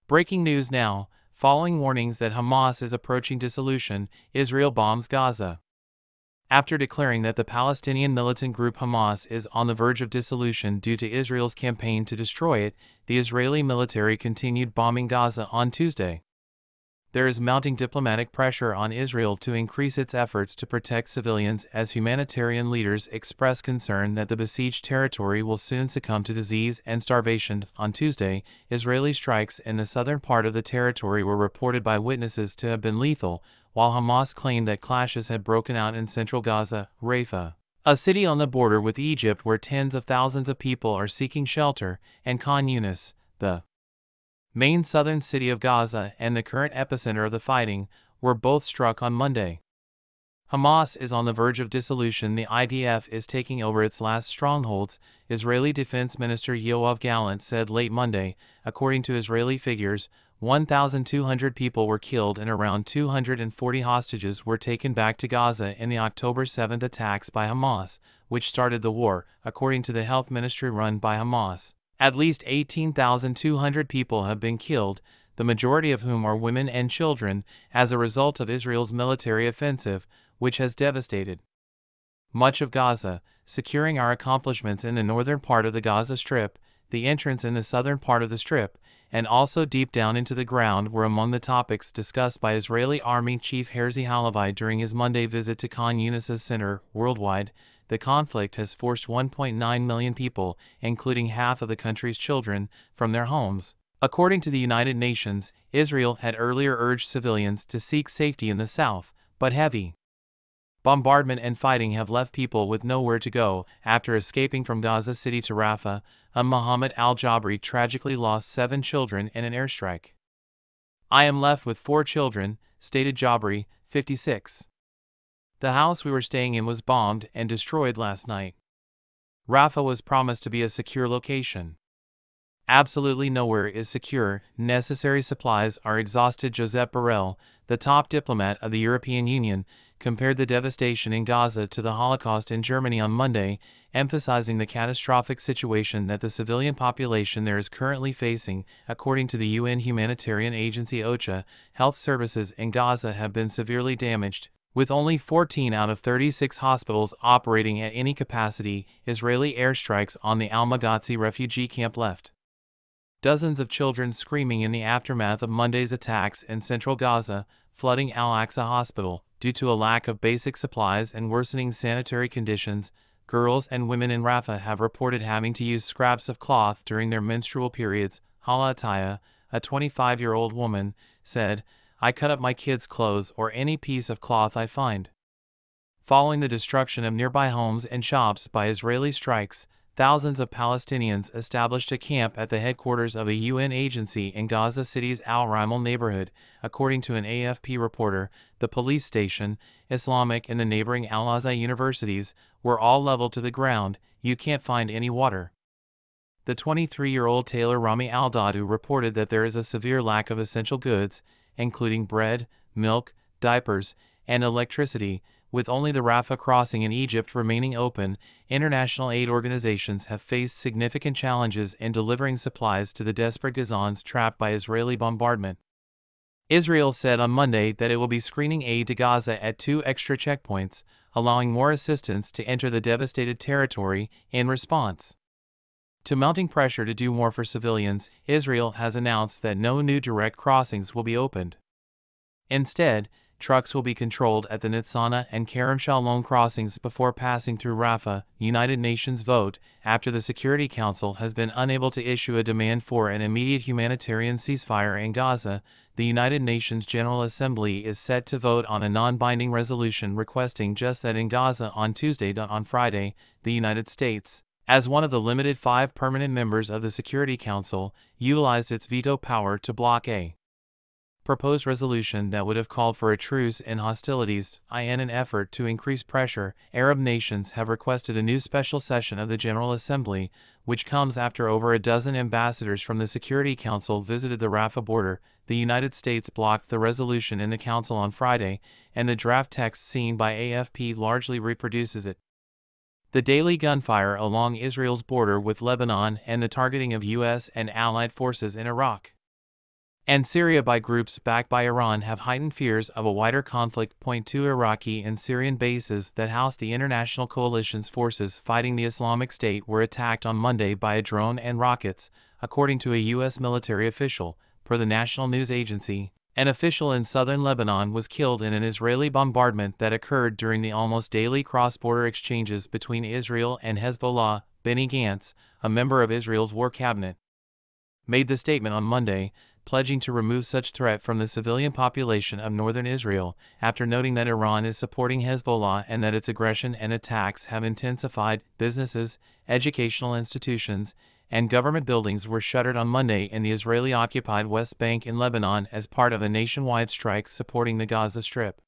Breaking news now, following warnings that Hamas is approaching dissolution, Israel bombs Gaza. After declaring that the Palestinian militant group Hamas is on the verge of dissolution due to Israel's campaign to destroy it, the Israeli military continued bombing Gaza on Tuesday. There is mounting diplomatic pressure on Israel to increase its efforts to protect civilians as humanitarian leaders express concern that the besieged territory will soon succumb to disease and starvation. On Tuesday, Israeli strikes in the southern part of the territory were reported by witnesses to have been lethal, while Hamas claimed that clashes had broken out in central Gaza, Rafah, a city on the border with Egypt where tens of thousands of people are seeking shelter, and Khan Yunis, the main southern city of Gaza and the current epicenter of the fighting, were both struck on Monday. Hamas is on the verge of dissolution. The IDF is taking over its last strongholds, Israeli Defense Minister Yoav Gallant said late Monday. According to Israeli figures, 1,200 people were killed and around 240 hostages were taken back to Gaza in the October 7 attacks by Hamas, which started the war, according to the health ministry run by Hamas. At least 18,200 people have been killed, the majority of whom are women and children, as a result of Israel's military offensive, which has devastated much of Gaza. Securing our accomplishments in the northern part of the Gaza Strip, the entrance in the southern part of the Strip, and also deep down into the ground were among the topics discussed by Israeli Army Chief Herzi Halevi during his Monday visit to Khan Yunis' center. Worldwide, the conflict has forced 1.9 million people, including half of the country's children, from their homes. According to the United Nations, Israel had earlier urged civilians to seek safety in the south, but heavy bombardment and fighting have left people with nowhere to go. After escaping from Gaza City to Rafah, Mohammed al-Jabri tragically lost 7 children in an airstrike. "I am left with 4 children," stated Jabri, 56. "The house we were staying in was bombed and destroyed last night. Rafah was promised to be a secure location. Absolutely nowhere is secure. Necessary supplies are exhausted." Josep Borrell, the top diplomat of the European Union, compared the devastation in Gaza to the Holocaust in Germany on Monday, emphasizing the catastrophic situation that the civilian population there is currently facing. According to the UN humanitarian agency OCHA, health services in Gaza have been severely damaged, with only 14 out of 36 hospitals operating at any capacity. Israeli airstrikes on the Al-Maghazi refugee camp left dozens of children screaming in the aftermath of Monday's attacks in central Gaza, flooding Al-Aqsa Hospital. Due to a lack of basic supplies and worsening sanitary conditions, girls and women in Rafah have reported having to use scraps of cloth during their menstrual periods. Hala Ataya, a 25-year-old woman, said, "I cut up my kids' clothes or any piece of cloth I find." Following the destruction of nearby homes and shops by Israeli strikes, thousands of Palestinians established a camp at the headquarters of a UN agency in Gaza City's Al Rimal neighborhood. According to an AFP reporter, the police station, Islamic and the neighboring Al-Azhar universities were all leveled to the ground. "You can't find any water." The 23-year-old Taylor Rami Al-Dadu reported that there is a severe lack of essential goods, including bread, milk, diapers, and electricity. With only the Rafah crossing in Egypt remaining open, international aid organizations have faced significant challenges in delivering supplies to the desperate Gazans trapped by Israeli bombardment. Israel said on Monday that it will be screening aid to Gaza at 2 extra checkpoints, allowing more assistance to enter the devastated territory. In response to mounting pressure to do more for civilians, Israel has announced that no new direct crossings will be opened. Instead, trucks will be controlled at the Nitzana and Kerem Shalom crossings before passing through Rafah. United Nations vote after the Security Council has been unable to issue a demand for an immediate humanitarian ceasefire in Gaza. The United Nations General Assembly is set to vote on a non-binding resolution requesting just that in Gaza on Tuesday. On Friday, the United States, as one of the limited 5 permanent members of the Security Council, utilized its veto power to block a proposed resolution that would have called for a truce in hostilities. In an effort to increase pressure, Arab nations have requested a new special session of the General Assembly, which comes after over a dozen ambassadors from the Security Council visited the Rafah border. The United States blocked the resolution in the Council on Friday, and the draft text seen by AFP largely reproduces it. The daily gunfire along Israel's border with Lebanon and the targeting of U.S. and allied forces in Iraq and Syria by groups backed by Iran have heightened fears of a wider conflict. Two Iraqi and Syrian bases that house the international coalition's forces fighting the Islamic State were attacked on Monday by a drone and rockets, according to a U.S. military official, per the national news agency. An official in southern Lebanon was killed in an Israeli bombardment that occurred during the almost daily cross-border exchanges between Israel and Hezbollah. Benny Gantz, a member of Israel's war cabinet, made the statement on Monday, pledging to remove such threat from the civilian population of northern Israel, after noting that Iran is supporting Hezbollah and that its aggression and attacks have intensified. Businesses, educational institutions, and government buildings were shuttered on Monday in the Israeli-occupied West Bank in Lebanon as part of a nationwide strike supporting the Gaza Strip.